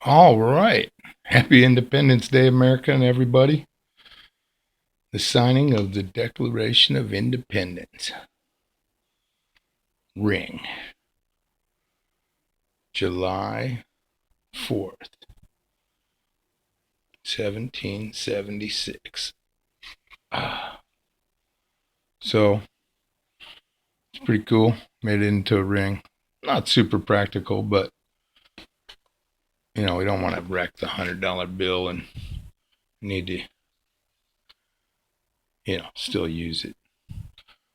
All right. Happy Independence Day, America, and everybody. The signing of the Declaration of Independence. Ring. July 4th, 1776. So, it's pretty cool. Made it into a ring. Not super practical, but, we don't want to wreck the $100 bill and need to, still use it.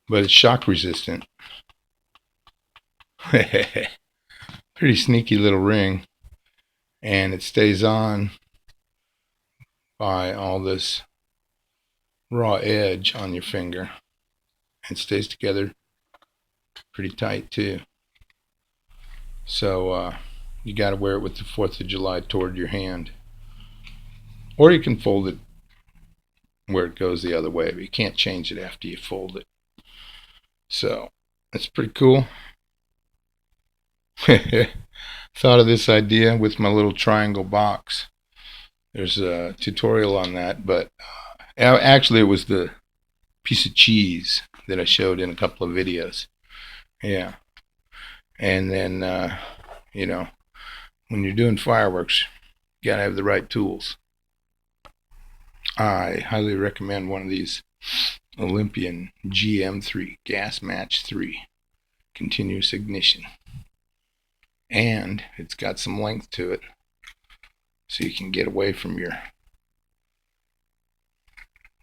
But it's shock resistant. Pretty sneaky little ring. And it stays on by all this raw edge on your finger. It stays together pretty tight too. So you got to wear it with the 4th of July toward your hand. Or you can fold it where it goes the other way, but you can't change it after you fold it. So that's pretty cool. Thought of this idea with my little triangle box. There's a tutorial on that, but actually it was the piece of cheese that I showed in a couple of videos. Yeah. And then, when you're doing fireworks, you gotta have the right tools. I highly recommend one of these Olympian GM3, Gas Match 3, continuous ignition. And it's got some length to it, so you can get away from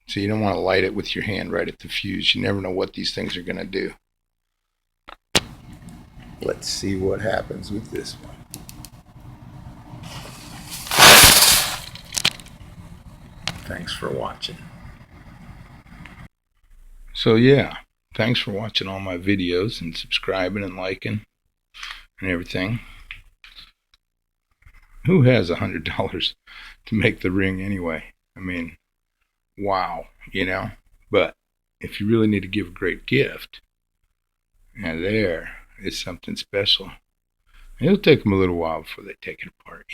so you don't want to light it with your hand right at the fuse. You never know what these things are going to do. Let's see what happens with this one. Thanks for watching. So yeah, thanks for watching all my videos and subscribing and liking and everything. Who has $100 to make the ring anyway? I mean, wow, But if you really need to give a great gift, now there is something special. It'll take them a little while before they take it apart,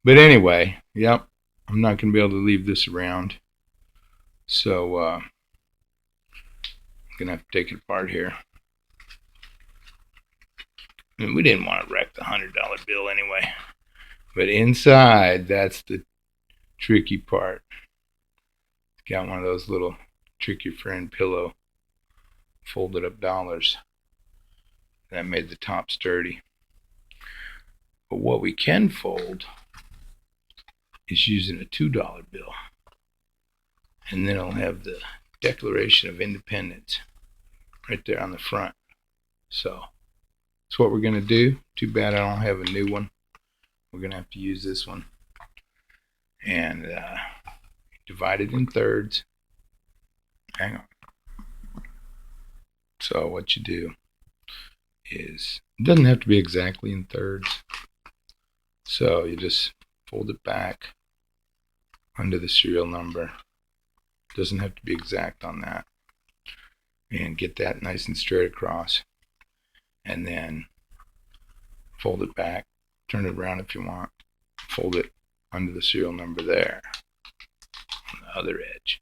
But anyway, yep, I'm not going to be able to leave this around. So I'm going to have to take it apart here. I mean, we didn't want to wreck the $100 bill anyway. But inside, that's the tricky part. It's got one of those little trick your friend pillow folded up dollars. That made the top sturdy. But what we can fold is using a $2 bill. And then it'll have the Declaration of Independence right there on the front. So that's what we're going to do. Too bad I don't have a new one. We're going to have to use this one. And divide it in thirds. Hang on. So what you do is, it doesn't have to be exactly in thirds. So you just fold it back under the serial number. Doesn't have to be exact on that. And get that nice and straight across. And then fold it back. Turn it around if you want. Fold it under the serial number there on the other edge.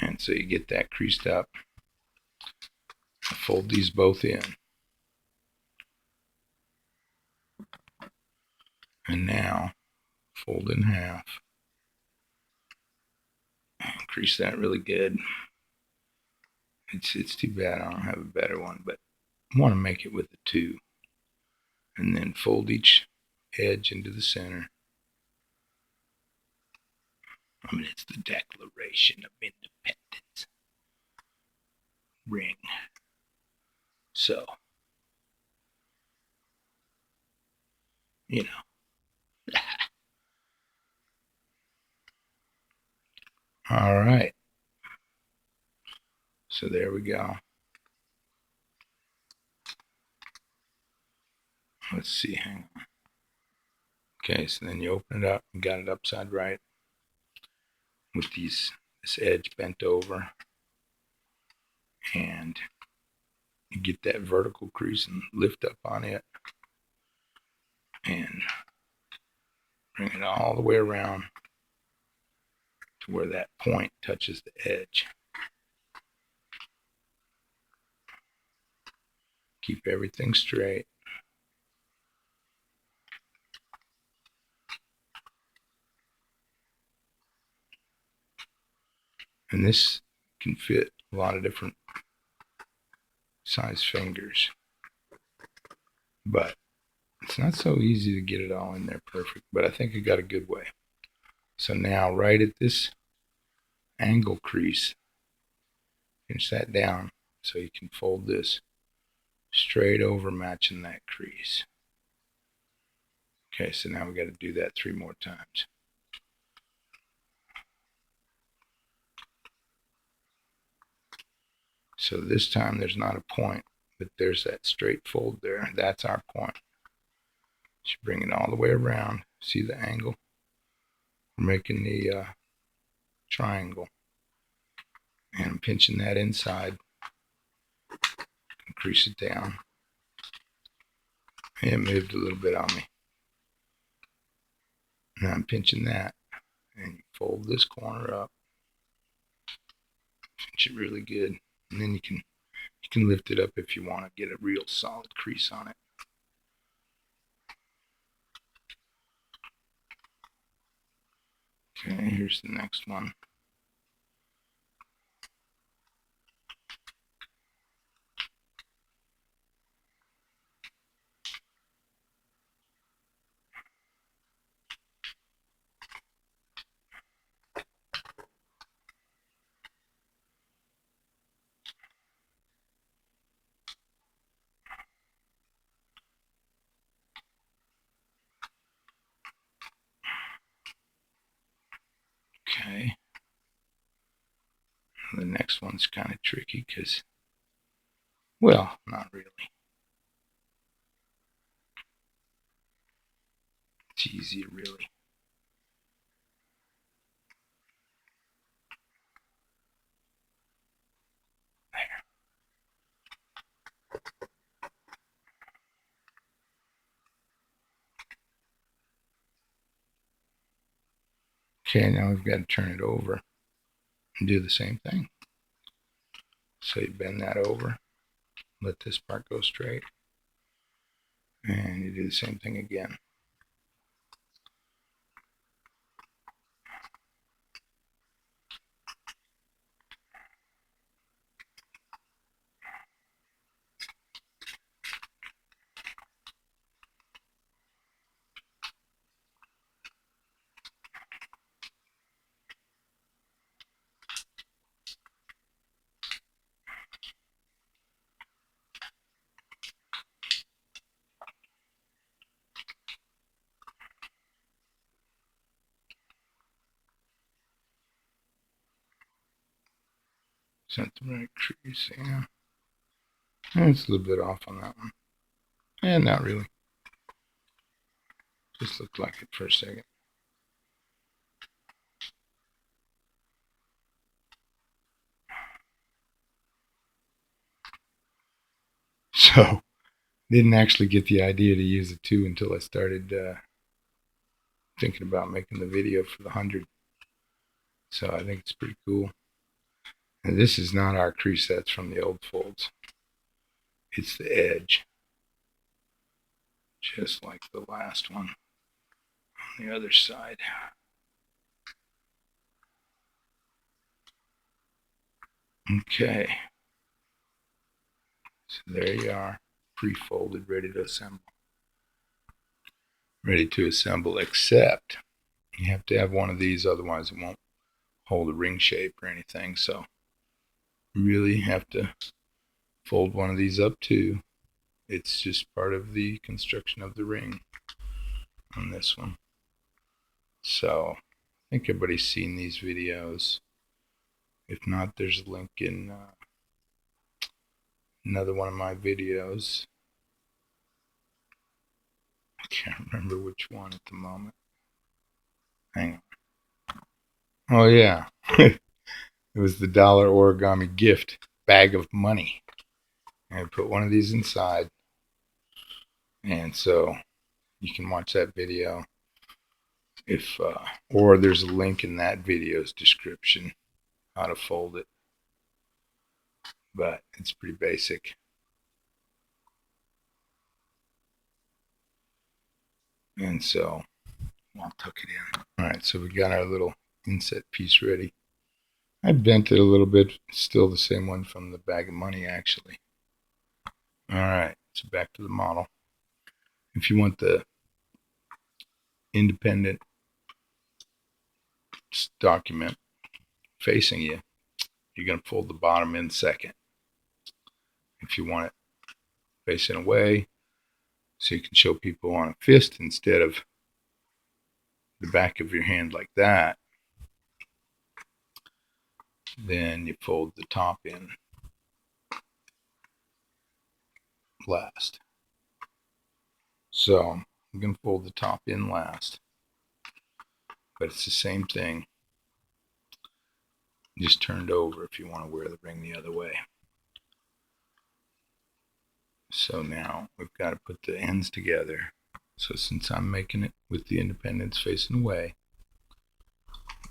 And so you get that creased up. Fold these both in. And now fold in half. And crease that really good. It's too bad I don't have a better one, but I want to make it with a 2. And then fold each edge into the center. I mean, it's the Declaration of Independence ring. So, All right. So there we go. Let's see, hang on. Okay, so then you open it up and got it upside right with this edge bent over. And you get that vertical crease and lift up on it. And Bring it all the way around to where that point touches the edge. Keep everything straight. And this can fit a lot of different size fingers. But it's not so easy to get it all in there perfect, but I think I got a good way. So now right at this angle crease, pinch that down so you can fold this straight over, matching that crease. Okay, so now we got to do that 3 more times. So this time there's not a point, but there's that straight fold there. That's our point. You bring it all the way around. See the angle? We're making the triangle. And I'm pinching that inside. Crease it down. It moved a little bit on me. Now I'm pinching that. And you fold this corner up. Pinch it really good. And then you can lift it up if you want to get a real solid crease on it. Okay, here's the next one. Okay. The next one's kind of tricky because, well, not really. It's easy, really. There. Okay, now we've got to turn it over and do the same thing. So you bend that over, let this part go straight, and you do the same thing again. Is that the right crease? Yeah. It's a little bit off on that one. And not really. Just looked like it for a second. So, didn't actually get the idea to use it too until I started thinking about making the video for the 100. So I think it's pretty cool. And this is not our crease, that's from the old folds. It's the edge. Just like the last one on the other side. Okay. So there you are, pre-folded, ready to assemble. Ready to assemble, except you have to have one of these, otherwise it won't hold a ring shape or anything. So you really have to fold one of these up too. It's just part of the construction of the ring on this one. So I think everybody's seen these videos. If not, there's a link in another one of my videos. I can't remember which one at the moment. Hang on. Oh yeah. It was the dollar origami gift bag of money. And I put one of these inside. And so you can watch that video. if or there's a link in that video's description how to fold it, but it's pretty basic. And so I'll tuck it in. All right, so we got our little inset piece ready. I bent it a little bit, still the same one from the bag of money actually. All right, so back to the model. If you want the independent document facing you, you're going to fold the bottom in second. If you want it facing away, so you can show people on a fist instead of the back of your hand like that, then you fold the top in last. So I'm going to fold the top in last, but it's the same thing, just turned over if you want to wear the ring the other way. So now we've got to put the ends together. So since I'm making it with the independents facing away,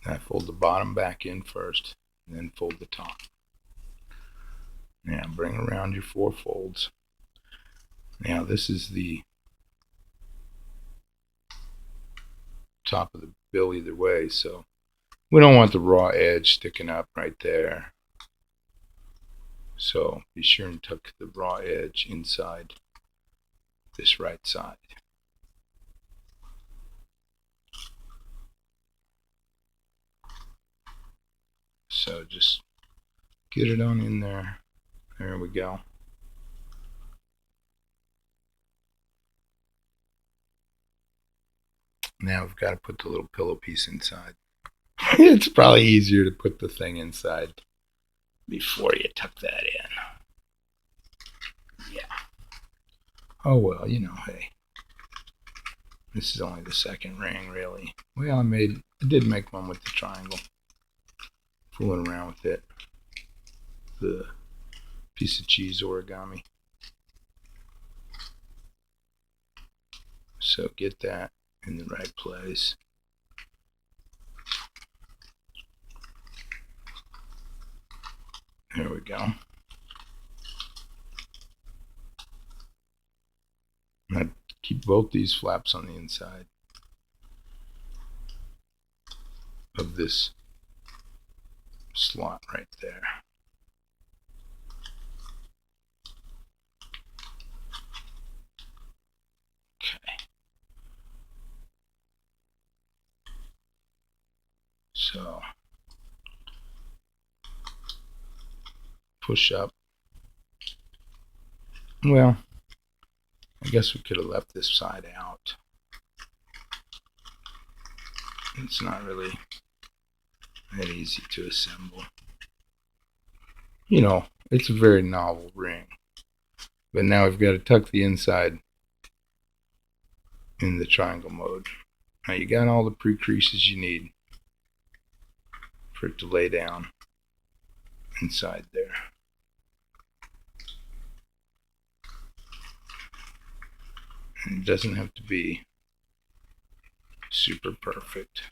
I fold the bottom back in first, and then fold the top. Now bring around your 4 folds. Now this is the top of the bill either way, so we don't want the raw edge sticking up right there. So be sure and tuck the raw edge inside this right side. So just get it on in there. There we go. Now we've got to put the little pillow piece inside. It's probably easier to put the thing inside before you tuck that in. Yeah. Oh well, you know, hey. This is only the second ring, really. Well, I did make one with the triangle. Fooling around with it. The piece of cheese origami. So get that in the right place. There we go. I keep both these flaps on the inside of this slot right there. Okay. So push up. Well, I guess we could have left this side out. It's not really that easy to assemble. You know, it's a very novel ring. But now we've got to tuck the inside in the triangle mode. Now you got all the pre-creases you need for it to lay down inside there. And it doesn't have to be super perfect,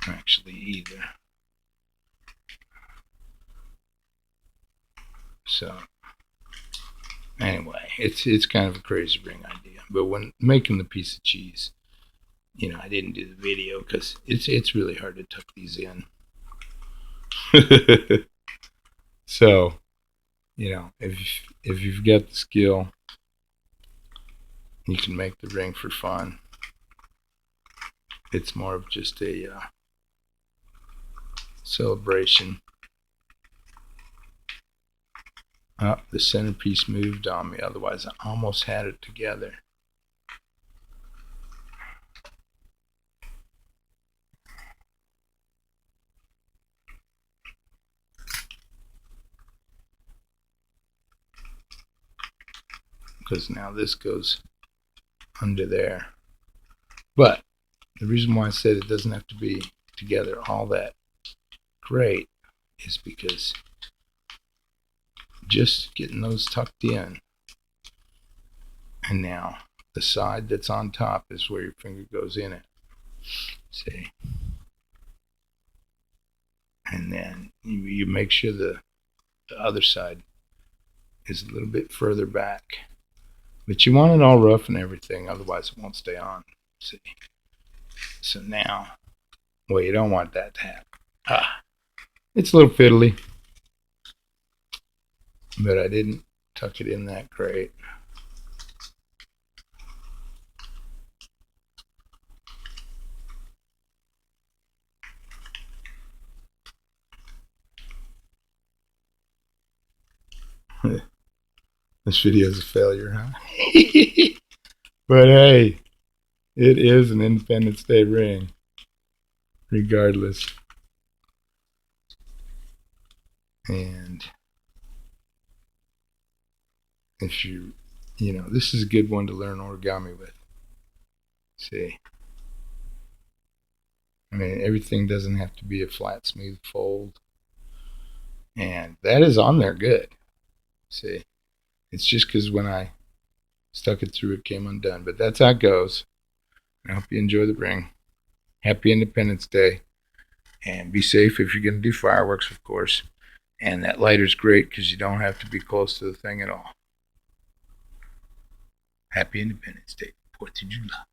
actually, either. So anyway, it's kind of a crazy ring idea. But when making the piece of cheese, you know, I didn't do the video because it's really hard to tuck these in. So, you know, if you've got the skill, you can make the ring for fun. It's more of just a celebration. The centerpiece moved on me, otherwise I almost had it together. Because now this goes under there. But the reason why I said it doesn't have to be together all that great is because just getting those tucked in, and now the side that's on top is where your finger goes in it. See? And then you make sure the other side is a little bit further back. But you want it all rough and everything, otherwise it won't stay on. See? So now, well, you don't want that to happen. It's a little fiddly, but I didn't tuck it in that great. This video is a failure, huh? But hey, it is an Independence Day ring, regardless. And if this is a good one to learn origami with. See? I mean, everything doesn't have to be a flat, smooth fold. And that is on there good. See? It's just because when I stuck it through, it came undone. But that's how it goes. I hope you enjoy the ring. Happy Independence Day. And be safe if you're going to do fireworks, of course. And that lighter's great because you don't have to be close to the thing at all. Happy Independence Day, 4th of July.